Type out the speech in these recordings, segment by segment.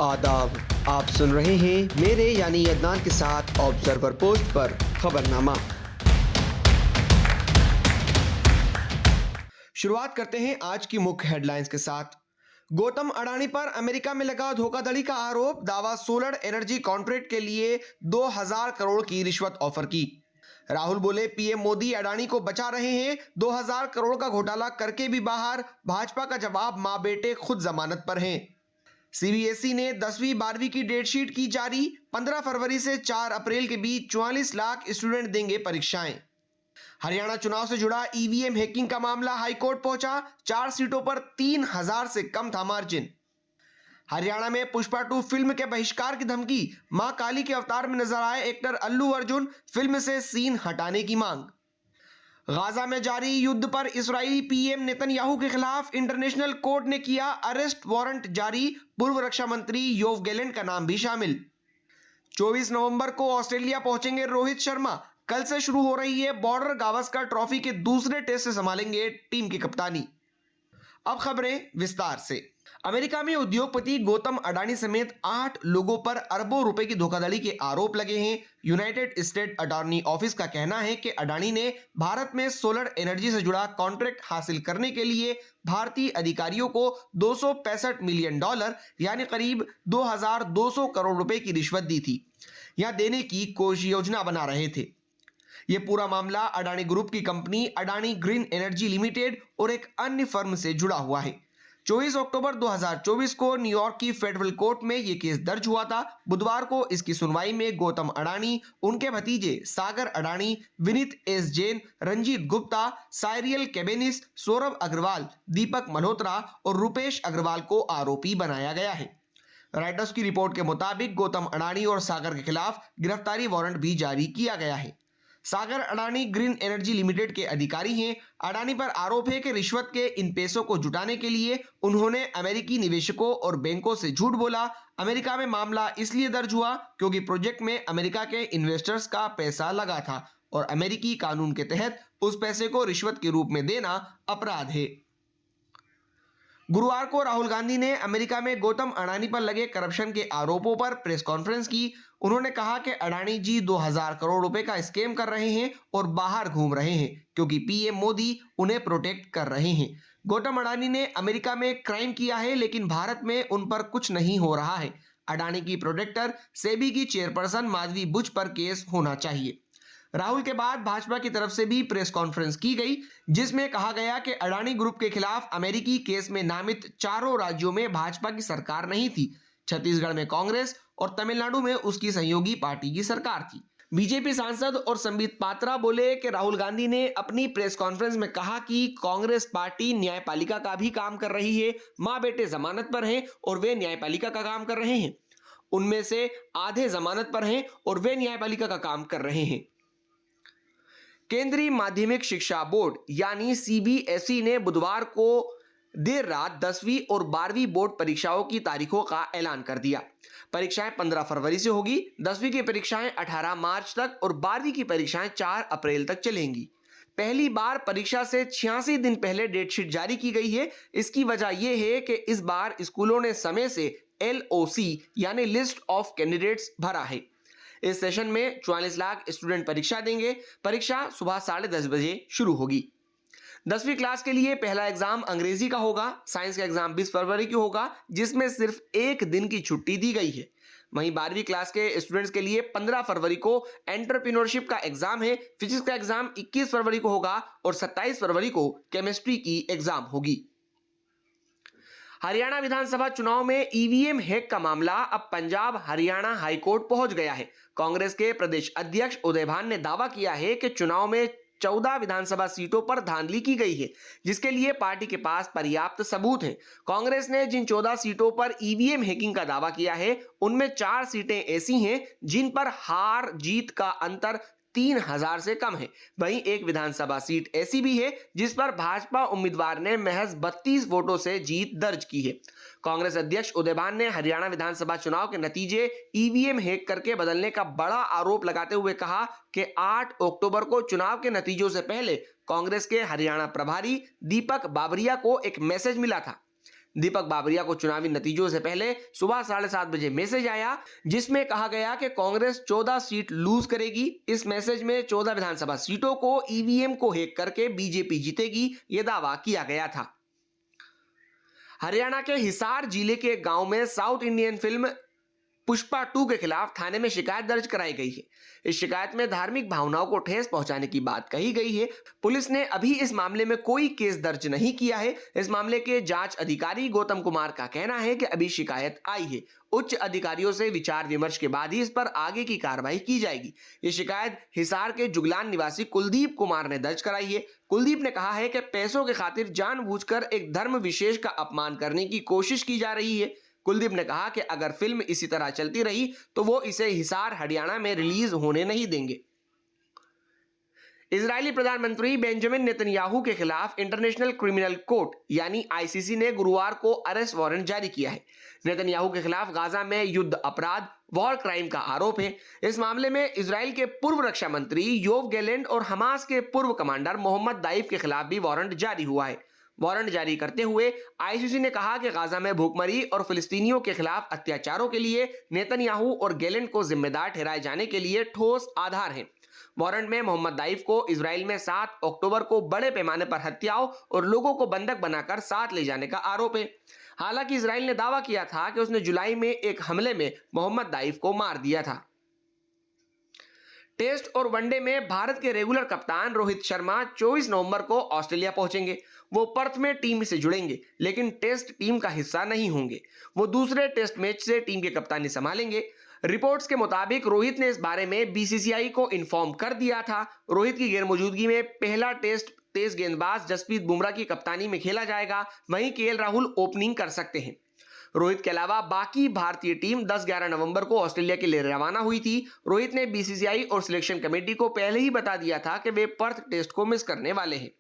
आदाब। आप सुन रहे हैं मेरे यानी अदनान के साथ ऑब्जर्वर पोस्ट पर खबरनामा। शुरुआत करते हैं आज की मुख्य हेडलाइंस के साथ। गौतम अडानी पर अमेरिका में लगा धोखाधड़ी का आरोप, दावा सोलर एनर्जी कॉन्ट्रैक्ट के लिए 2000 करोड़ की रिश्वत ऑफर की। राहुल बोले पीएम मोदी अडानी को बचा रहे हैं, 2000 करोड़ का घोटाला करके भी बाहर। भाजपा का जवाब, मां बेटे खुद जमानत पर हैं। सीबीएसई ने 10वीं 12वीं की डेटशीट की जारी, 15 फरवरी से 4 अप्रैल के बीच 44 लाख स्टूडेंट देंगे परीक्षाएं। हरियाणा चुनाव से जुड़ा ईवीएम हैकिंग का मामला हाईकोर्ट पहुंचा, 4 सीटों पर 3000 से कम था मार्जिन। हरियाणा में पुष्पा 2 फिल्म के बहिष्कार की धमकी, मां काली के अवतार में नजर आए एक्टर अल्लू अर्जुन, फिल्म से सीन हटाने की मांग। गाजा में जारी युद्ध पर इस्राएली पीएम नेतन्याहू के खिलाफ इंटरनेशनल कोर्ट ने किया अरेस्ट वारंट जारी, पूर्व रक्षा मंत्री योव गैलेंट का नाम भी शामिल। 24 नवंबर को ऑस्ट्रेलिया पहुंचेंगे रोहित शर्मा, कल से शुरू हो रही है बॉर्डर गावस्कर ट्रॉफी के दूसरे टेस्ट से संभालेंगे टीम की कप्तानी। अब खबरें विस्तार से। अमेरिका में उद्योगपति गौतम अडानी समेत 8 लोगों पर अरबों रुपए की धोखाधड़ी के आरोप लगे हैं। यूनाइटेड स्टेट अटॉर्नी ऑफिस का कहना है कि अडानी ने भारत में सोलर एनर्जी से जुड़ा कॉन्ट्रैक्ट हासिल करने के लिए भारतीय अधिकारियों को $265 मिलियन यानी करीब 2200 करोड़ रुपए की रिश्वत दी थी या देने की कोई योजना बना रहे थे। यह पूरा मामला अडानी ग्रुप की company Adani green energy limited और एक अन्य फर्म से जुड़ा हुआ है। 24 अक्टूबर 2024 को न्यूयॉर्क की फेडरल कोर्ट में यह केस दर्ज हुआ था। बुधवार को इसकी सुनवाई में गौतम अडानी, उनके भतीजे सागर अडानी, विनीत एस जैन, रंजीत गुप्ता, साइरियल केबेनिस, सौरभ अग्रवाल, दीपक मल्होत्रा और रुपेश अग्रवाल को आरोपी बनाया गया है। रॉयटर्स की रिपोर्ट के मुताबिक गौतम अडानी और सागर के खिलाफ गिरफ्तारी वारंट भी जारी किया गया है। सागर अडानी ग्रीन एनर्जी लिमिटेड के अधिकारी हैं। अडानी पर आरोप है कि रिश्वत के इन पैसों को जुटाने के लिए उन्होंने अमेरिकी निवेशकों और बैंकों से झूठ बोला। अमेरिका में मामला इसलिए दर्ज हुआ क्योंकि प्रोजेक्ट में अमेरिका के इन्वेस्टर्स का पैसा लगा था और अमेरिकी कानून के तहत उस पैसे को रिश्वत के रूप में देना अपराध है। गुरुवार को राहुल गांधी ने अमेरिका में गौतम अडानी पर लगे करप्शन के आरोपों पर प्रेस कॉन्फ्रेंस की। उन्होंने कहा कि अडानी जी 2000 करोड़ रुपए का स्कैम कर रहे हैं और बाहर घूम रहे हैं क्योंकि पीएम मोदी उन्हें प्रोटेक्ट कर रहे हैं। गौतम अडानी ने अमेरिका में क्राइम किया है लेकिन भारत में उन पर कुछ नहीं हो रहा है। अडानी की प्रोटेक्टर सेबी की चेयरपर्सन माधवी बुच पर केस होना चाहिए। राहुल के बाद भाजपा की तरफ से भी प्रेस कॉन्फ्रेंस की गई जिसमें कहा गया कि अडानी ग्रुप के खिलाफ अमेरिकी केस में नामित चारों राज्यों में भाजपा की सरकार नहीं थी। छत्तीसगढ़ में कांग्रेस और तमिलनाडु में उसकी सहयोगी पार्टी की सरकार थी। बीजेपी सांसद और संबित पात्रा बोले कि राहुल गांधी ने अपनी प्रेस कॉन्फ्रेंस में कहा कि कांग्रेस पार्टी न्यायपालिका का भी काम कर रही है, मां बेटे जमानत पर हैं और वे न्यायपालिका का काम कर रहे हैं। उनमें से आधे जमानत पर हैं और वे न्यायपालिका का काम कर रहे हैं। केंद्रीय माध्यमिक शिक्षा बोर्ड यानी सीबीएसई ने बुधवार को देर रात 10वीं और 12वीं बोर्ड परीक्षाओं की तारीखों का ऐलान कर दिया। परीक्षाएं 15 फरवरी से होगी। 10वीं की परीक्षाएं 18 मार्च तक और 12वीं की परीक्षाएं 4 अप्रैल तक चलेंगी। पहली बार परीक्षा से 86 दिन पहले डेटशीट जारी की गई है। इसकी वजह यह है कि इस बार स्कूलों ने समय से LOC यानी लिस्ट ऑफ कैंडिडेट्स भरा है। इस सेशन में 44 लाख स्टूडेंट परीक्षा देंगे। परीक्षा सुबह 10:30 बजे शुरू होगी। 10वीं क्लास के लिए पहला एग्जाम अंग्रेजी का होगा। साइंस का एग्जाम 20 फरवरी को होगा जिसमें सिर्फ 1 दिन की छुट्टी दी गई है। वहीं 12वीं क्लास के स्टूडेंट्स के लिए 15 फरवरी को एंटरप्रेन्योरशिप का एग्जाम है। फिजिक्स का एग्जाम 21 फरवरी को होगा और 27 फरवरी को केमिस्ट्री की एग्जाम होगी। हरियाणा विधानसभा चुनाव में ईवीएम हैक का मामला अब पंजाब हरियाणा हाईकोर्ट पहुंच गया है। कांग्रेस के प्रदेश अध्यक्ष उदय भान ने दावा किया है कि चुनाव में 14 विधानसभा सीटों पर धांधली की गई है जिसके लिए पार्टी के पास पर्याप्त सबूत हैं। कांग्रेस ने जिन 14 सीटों पर ईवीएम हैकिंग का दावा किया है उनमें 4 सीटें ऐसी हैं जिन पर हार जीत का अंतर 3000 से कम है। वहीं एक विधानसभा सीट ऐसी भी है जिस पर भाजपा उम्मीदवार ने महज 32 वोटों से जीत दर्ज की है। कांग्रेस अध्यक्ष उदय भान ने हरियाणा विधानसभा चुनाव के नतीजे ईवीएम हैक करके बदलने का बड़ा आरोप लगाते हुए कहा कि 8 अक्टूबर को चुनाव के नतीजों से पहले कांग्रेस के हरियाणा प्रभारी दीपक बाबरिया को एक मैसेज मिला था दीपक बाबरिया को चुनावी नतीजों से पहले सुबह 7:30 बजे मैसेज आया, जिसमें कहा गया कि कांग्रेस 14 सीट लूज करेगी। इस मैसेज में 14 विधानसभा सीटों को ईवीएम को हैक करके बीजेपी जीतेगी, यह दावा किया गया था। हरियाणा के हिसार जिले के गांव में साउथ इंडियन फिल्म पुष्पा 2 के खिलाफ थाने में शिकायत दर्ज कराई गई है। इस शिकायत में धार्मिक भावनाओं को ठेस पहुंचाने की बात कही गई है। पुलिस ने अभी इस मामले में कोई केस दर्ज नहीं किया है। इस मामले के जांच अधिकारी गौतम कुमार का कहना है कि अभी शिकायत आई है, उच्च अधिकारियों से विचार विमर्श के बाद ही इस पर आगे की कार्रवाई की जाएगी। ये शिकायत हिसार के जुगलान निवासी कुलदीप कुमार ने दर्ज कराई है। कुलदीप ने कहा है कि पैसों के खातिर जानबूझकर एक धर्म विशेष का अपमान करने की कोशिश की जा रही है। कुलदीप ने कहा कि अगर फिल्म इसी तरह चलती रही तो वो इसे हिसार हरियाणा में रिलीज होने नहीं देंगे। इजरायली प्रधानमंत्री बेंजामिन नेतन्याहू के खिलाफ इंटरनेशनल क्रिमिनल कोर्ट यानी आईसीसी ने गुरुवार को अरेस्ट वारंट जारी किया है। नेतन्याहू के खिलाफ गाजा में युद्ध अपराध वॉर क्राइम का आरोप है। इस मामले में इजराइल के पूर्व रक्षा मंत्री योव गैलेंट और हमास के पूर्व कमांडर मोहम्मद दाइफ के खिलाफ भी वारंट जारी हुआ है। वारंट जारी करते हुए आईसीसी ने कहा कि गाजा में भूखमरी और फिलिस्तीनियों के खिलाफ अत्याचारों के लिए नेतन्याहू और गैलेंट को जिम्मेदार ठहराए जाने के लिए ठोस आधार हैं। वारंट में मोहम्मद दाइफ को इजराइल में 7 अक्टूबर को बड़े पैमाने पर हत्याओं और लोगों को बंधक बनाकर साथ ले जाने का आरोप है। हालांकि इजराइल ने दावा किया था कि उसने जुलाई में एक हमले में मोहम्मद दाइफ को मार दिया था। टेस्ट और वनडे में भारत के रेगुलर कप्तान रोहित शर्मा 24 नवंबर को ऑस्ट्रेलिया पहुंचेंगे। वो पर्थ में टीम से जुड़ेंगे, लेकिन टेस्ट टीम का हिस्सा नहीं होंगे। वो दूसरे टेस्ट मैच से टीम की कप्तानी संभालेंगे। रिपोर्ट्स के मुताबिक रोहित ने इस बारे में बीसीसीआई को इन्फॉर्म कर दिया था। रोहित की गैरमौजूदगी में पहला टेस्ट तेज गेंदबाज जसप्रीत बुमराह की कप्तानी में खेला जाएगा। वहीं केएल राहुल ओपनिंग कर सकते हैं। रोहित के अलावा बाकी भारतीय टीम 10-11 नवंबर को ऑस्ट्रेलिया के लिए रवाना हुई थी। रोहित ने बीसीसीआई और सिलेक्शन कमेटी को पहले ही बता दिया था कि वे पर्थ टेस्ट को मिस करने वाले हैं।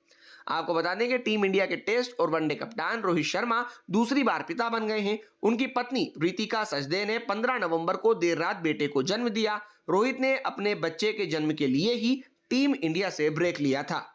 आपको बता दें कि टीम इंडिया के टेस्ट और वनडे कप्तान रोहित शर्मा दूसरी बार पिता बन गए हैं। उनकी पत्नी रितिका सचदेव ने 15 नवंबर को देर रात बेटे को जन्म दिया। रोहित ने अपने बच्चे के जन्म के लिए ही टीम इंडिया से ब्रेक लिया था।